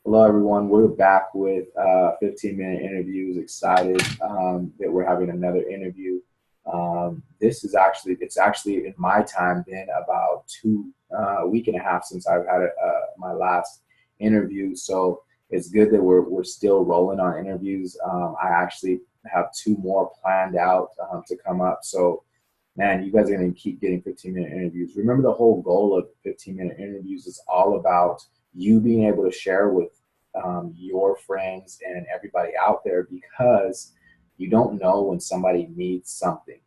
Hello, everyone. We're back with 15-minute interviews. Excited that we're having another interview. It's actually in my time been about a week and a half since I've had my last interview. So it's good that we're still rolling on interviews. I actually have two more planned out to come up. So, man, you guys are going to keep getting 15-minute interviews. Remember, the whole goal of 15-minute interviews is all about you being able to share with your friends and everybody out there, because you don't know when somebody needs something.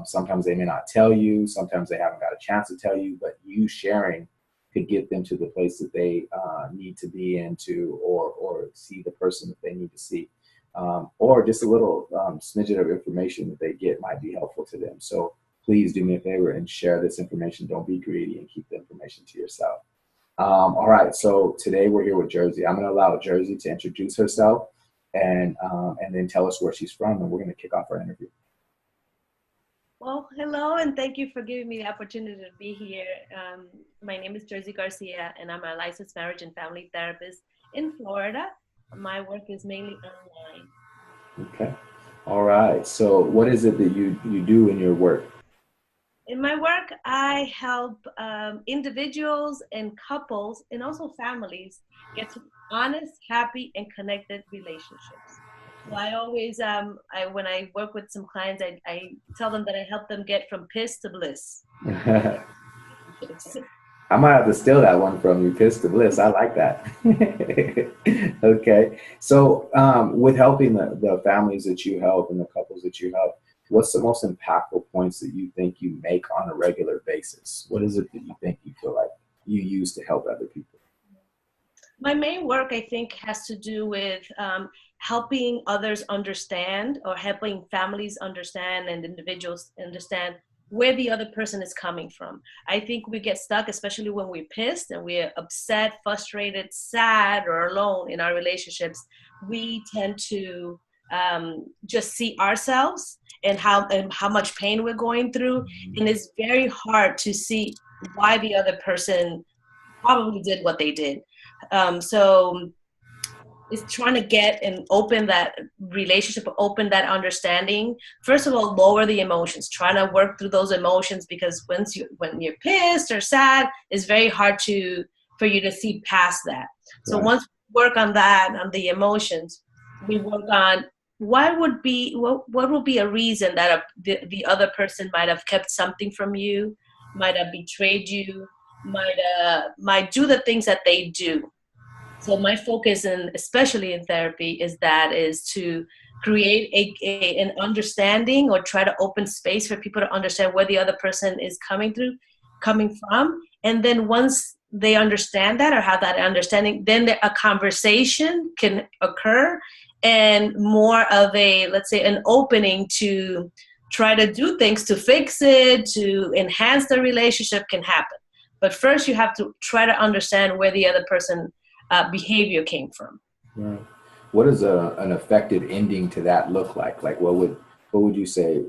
Sometimes they may not tell you, sometimes they haven't got a chance to tell you, but you sharing could get them to the place that they need to be into, or see the person that they need to see. Or just a little smidget of information that they get might be helpful to them. So please do me a favor and share this information. Don't be greedy and keep the information to yourself. All right, so today we're here with Jersey. I'm going to allow Jersey to introduce herself and then tell us where she's from, and we're going to kick off our interview. Well, hello, and thank you for giving me the opportunity to be here. My name is Jersey Garcia, and I'm a licensed marriage and family therapist in Florida. My work is mainly online. Okay. All right. So what is it that you do in your work? In my work, I help individuals and couples and also families get to honest, happy, and connected relationships. So I always, when I work with some clients, I tell them that I help them get from piss to bliss. I might have to steal that one from you, piss to bliss. I like that. Okay. So with helping the families that you help and the couples that you help, what's the most impactful points that you think you make on a regular basis? What is it that you think you feel like you use to help other people? My main work, I think, has to do with helping others understand, or helping families understand and individuals understand where the other person is coming from. I think we get stuck, especially when we're pissed and we're upset, frustrated, sad, or alone in our relationships. We tend to just see ourselves and how much pain we're going through, and it's very hard to see why the other person probably did what they did. So it's trying to get and open that relationship, open that understanding. First of all, lower the emotions, trying to work through those emotions, because when you're pissed or sad, it's very hard for you to see past that. So Right. Once we work on that, on the emotions, we work on what would be a reason that the other person might have kept something from you, might have betrayed you, might do the things that they do. So my focus, especially in therapy, is to create an understanding, or try to open space for people to understand where the other person is coming from. And then once they understand that, or have that understanding, then a conversation can occur, and more of let's say, an opening to try to do things to fix it, to enhance the relationship can happen. But first, you have to try to understand where the other person behavior came from. Right. What does an effective ending to that look like? Like, what would you say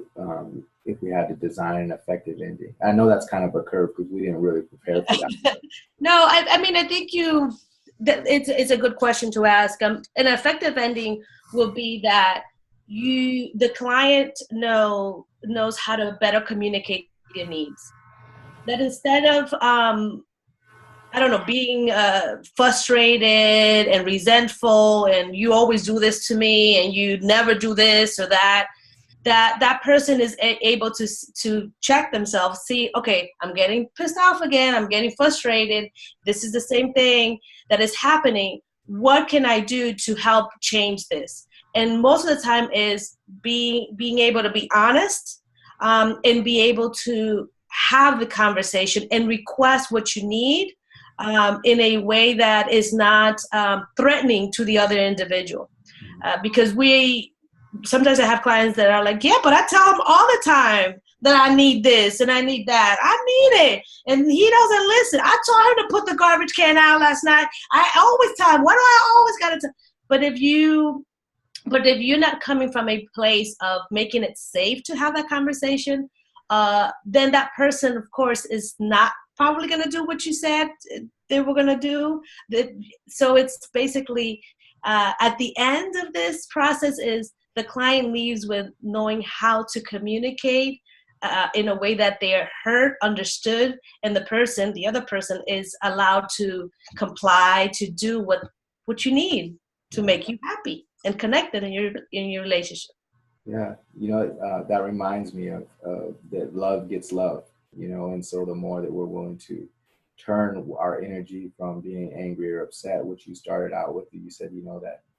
if we had to design an effective ending? I know that's kind of a curve because we didn't really prepare for that. No, I mean, I think it's a good question to ask. An effective ending will be that the client knows how to better communicate your needs. That instead of I don't know, being frustrated and resentful, and you always do this to me, and you never do this or that. That person is able to check themselves, see, okay, I'm getting pissed off again, I'm getting frustrated, this is the same thing that is happening. What can I do to help change this? And most of the time is being able to be honest, and be able to have the conversation and request what you need, in a way that is not threatening to the other individual. Because sometimes I have clients that are like, yeah, but I tell him all the time that I need this and I need that. I need it. And he doesn't listen. I told him to put the garbage can out last night. I always tell him, what do I always got to tell? But if you're not coming from a place of making it safe to have that conversation, then that person, of course, is not probably going to do what you said they were going to do. So it's basically at the end of this process is the client leaves with knowing how to communicate in a way that they are heard, understood, and the other person is allowed to comply, to do what you need to make you happy and connected in your relationship. Yeah, that reminds me of that love gets love, and so the more that we're willing to turn our energy from being angry or upset, which you started out with, you said,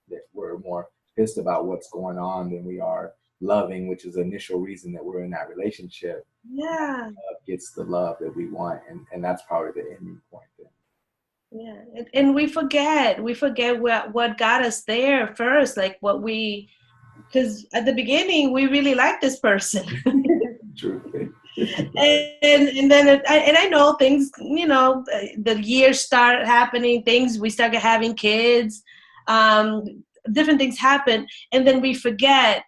that we're more pissed about what's going on than we are loving, which is the initial reason that we're in that relationship. Yeah. Love gets the love that we want, and that's probably the ending point then. Yeah, and we forget what got us there first, like because at the beginning we really liked this person. True. and then I know things, the years start happening, we started having kids, different things happen, and then we forget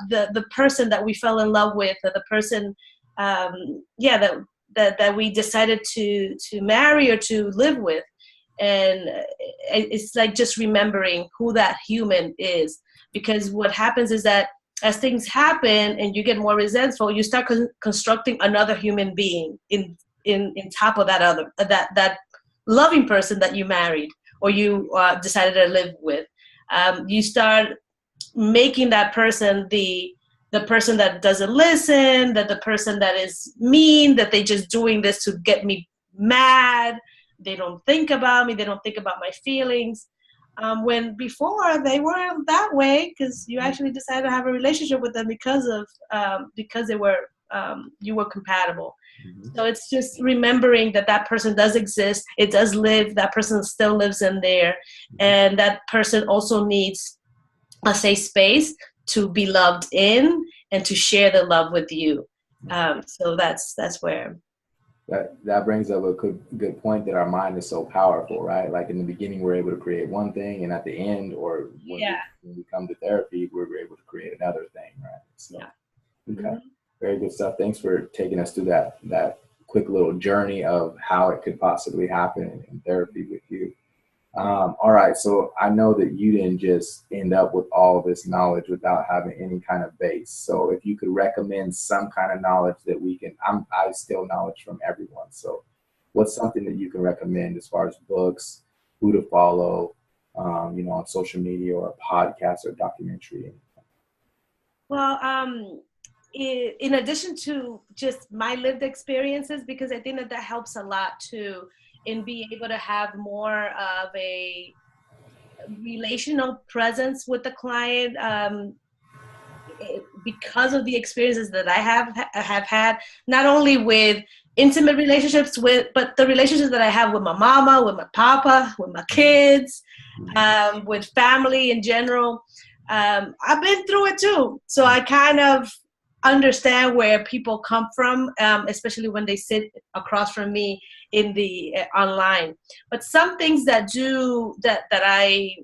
the person that we fell in love with, or the person that we decided to marry or to live with. And it's like just remembering who that human is, because what happens is that as things happen and you get more resentful, you start constructing another human being in top of that loving person that you married or you decided to live with. You start making that person the person that doesn't listen, that the person that is mean, that they just doing this to get me mad. They don't think about me. They don't think about my feelings. When before they weren't that way, because you actually decided to have a relationship with them because they were you were compatible. Mm-hmm. So it's just remembering that person does exist. It does live. That person still lives in there, and that person also needs a safe space to be loved in and to share the love with you. So that's where. That brings up a good point, that our mind is so powerful, right? Like in the beginning, we're able to create one thing, and at the end, or when we come to therapy, we're able to create another thing, right? So, okay, mm-hmm. Very good stuff. Thanks for taking us through that quick little journey of how it could possibly happen in therapy with you. All right, so I know that you didn't just end up with all this knowledge without having any kind of base. So if you could recommend some kind of knowledge that I steal knowledge from everyone. So what's something that you can recommend as far as books, who to follow, on social media, or a podcast or documentary? Well, in addition to just my lived experiences, because I think that helps a lot too, in being able to have more of a relational presence with the client, because of the experiences that I have had, not only with intimate relationships but the relationships that I have with my mama, with my papa, with my kids, with family in general. I've been through it too, so I kind of understand where people come from, especially when they sit across from me in the online. But some things that I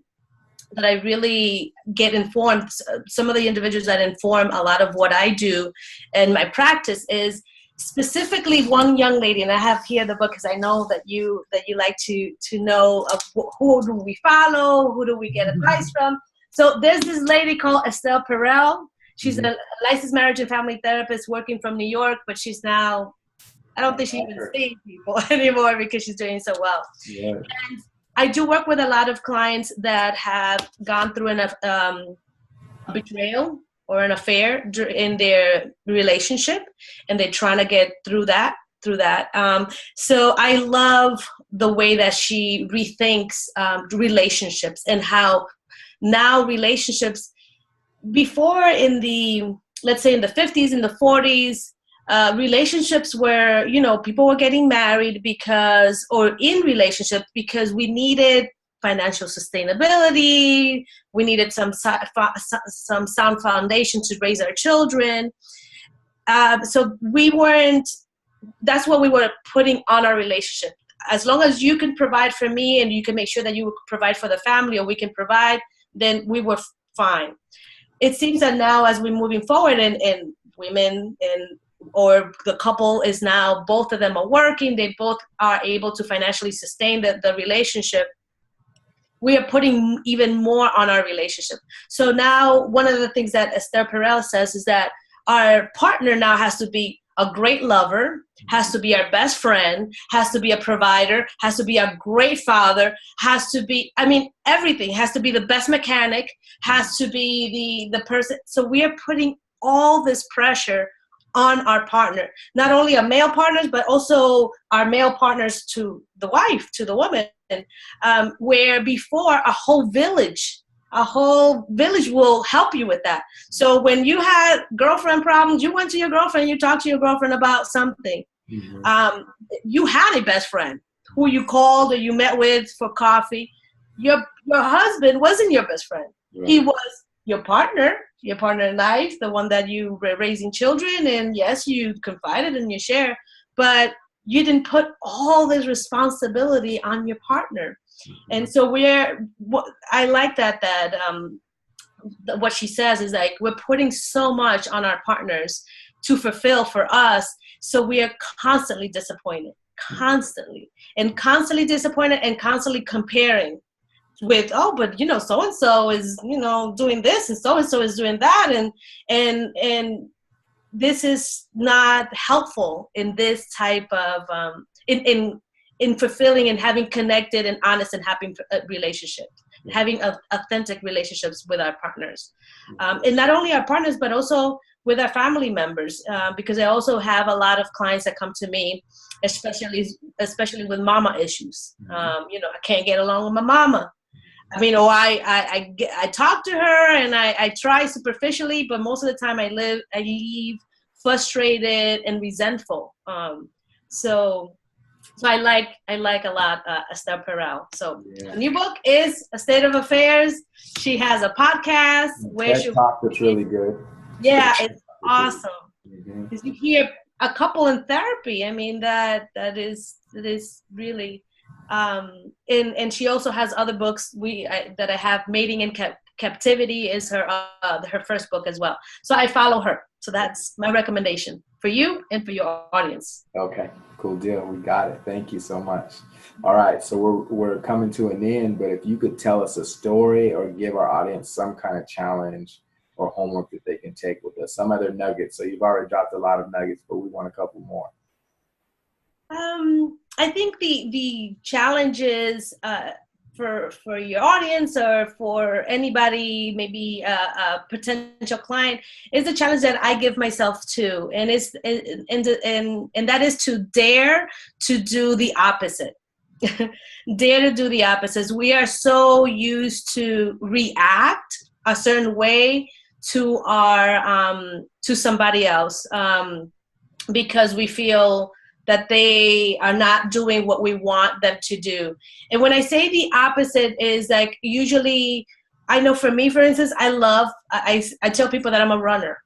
really get informed, some of the individuals that inform a lot of what I do and my practice is specifically one young lady, and I have here the book because I know that you like to know of who do we follow, who do we get advice from. So there's this lady called Estelle Perel. She's a licensed marriage and family therapist working from New York, but she's now, I don't think she even sees people anymore because she's doing so well. Yeah. And I do work with a lot of clients that have gone through a betrayal or an affair in their relationship, and they're trying to get through that. So I love the way that she rethinks relationships, and how now relationships, before let's say in the 50s, in the 40s, relationships where, people were getting married or in relationships because we needed financial sustainability, we needed some sound foundation to raise our children. So that's what we were putting on our relationship. As long as you can provide for me and you can make sure that you provide for the family, or we can provide, then we were fine. It seems that now, as we're moving forward, and women and or the couple is now, both of them are working, they both are able to financially sustain the relationship, we are putting even more on our relationship. So now one of the things that Esther Perel says is that our partner now has to be a great lover, has to be our best friend, has to be a provider, has to be a great father, has to be, I mean, everything, has to be the best mechanic, has to be the person. So we are putting all this pressure on our partner, not only our male partners, but also our male partners to the wife, to the woman, where before a whole village will help you with that. So when you had girlfriend problems, you went to your girlfriend, you talked to your girlfriend about something. Mm-hmm. You had a best friend who you called or you met with for coffee. Your husband wasn't your best friend. Right. He was your partner in life, the one that you were raising children, and yes, you confided and you share, but you didn't put all this responsibility on your partner. And so I like that what she says is like, we're putting so much on our partners to fulfill for us. So we are constantly disappointed, constantly disappointed, and constantly comparing with, oh, but so-and-so is, doing this, and so-and-so is doing that. And this is not helpful in this type of, in fulfilling and having connected and honest and happy relationships, having authentic relationships with our partners. And not only our partners, but also with our family members, because I also have a lot of clients that come to me, especially with mama issues. I can't get along with my mama. I mean, I talk to her and I try superficially, but most of the time I leave frustrated and resentful. So I like a lot Esther Perel. So the new book is A State of Affairs. She has a podcast where she talk that's really good. Yeah, it's awesome. Because you hear a couple in therapy. I mean, that is really. And she also has other books that I have. Mating in Captivity is her first book as well. So I follow her. So that's my recommendation for you and for your audience. Okay, cool deal. We got it. Thank you so much. All right, so we're coming to an end, but if you could tell us a story or give our audience some kind of challenge or homework that they can take with us, some other nuggets. So you've already dropped a lot of nuggets, but we want a couple more. I think the challenges for your audience or for anybody, maybe a potential client, is the challenge that I give myself to, and that is to dare to do the opposite. Dare to do the opposite. We are so used to react a certain way to our to somebody else because we feel that they are not doing what we want them to do. And when I say the opposite is like, usually, I know for me, for instance, I tell people that I'm a runner.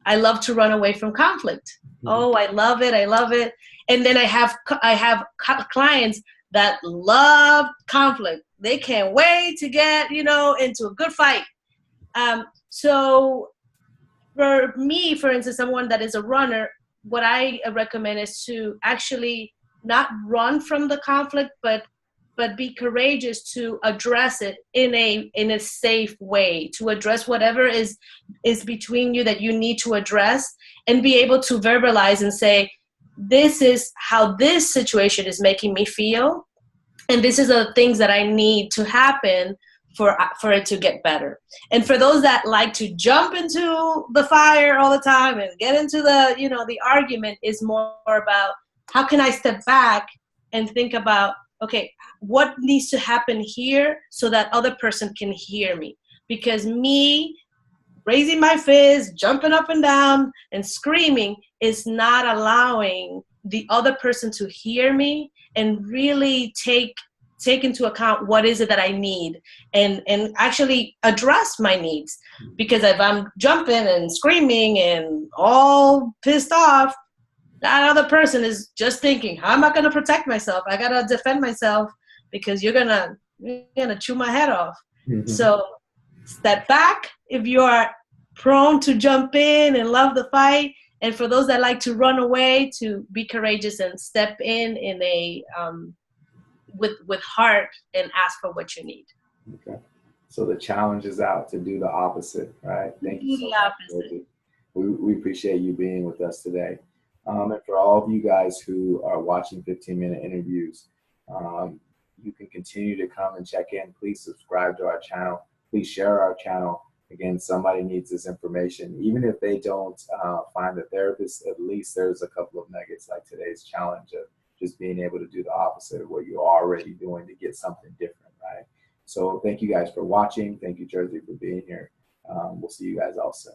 I love to run away from conflict. Mm-hmm. Oh, I love it. And then I have clients that love conflict. They can't wait to get, into a good fight. So for me, for instance, someone that is a runner, what I recommend is to actually not run from the conflict, but be courageous to address it in a safe way, to address whatever is between you that you need to address, and be able to verbalize and say, this is how this situation is making me feel, and this is the things that I need to happen for it to get better. And for those that like to jump into the fire all the time and get into the argument, is more about, how can I step back and think about, okay, what needs to happen here so that other person can hear me? Because me raising my fist, jumping up and down and screaming is not allowing the other person to hear me and really take into account what is it that I need and actually address my needs. Because if I'm jumping and screaming and all pissed off, that other person is just thinking, how am I going to protect myself? I got to defend myself because you're going to chew my head off. Mm-hmm. So step back. If you are prone to jump in and love the fight, And for those that like to run away, to be courageous and step in a with heart and ask for what you need. Okay. So the challenge is out to do the opposite, right? Thank you Do so the much, opposite. Georgie. We appreciate you being with us today. And for all of you guys who are watching 15-minute interviews, you can continue to come and check in. Please subscribe to our channel. Please share our channel. Again, somebody needs this information. Even if they don't find a therapist, at least there's a couple of nuggets like today's challenge of just being able to do the opposite of what you're already doing to get something different, right? So thank you guys for watching. Thank you, Jersey, for being here. We'll see you guys all soon.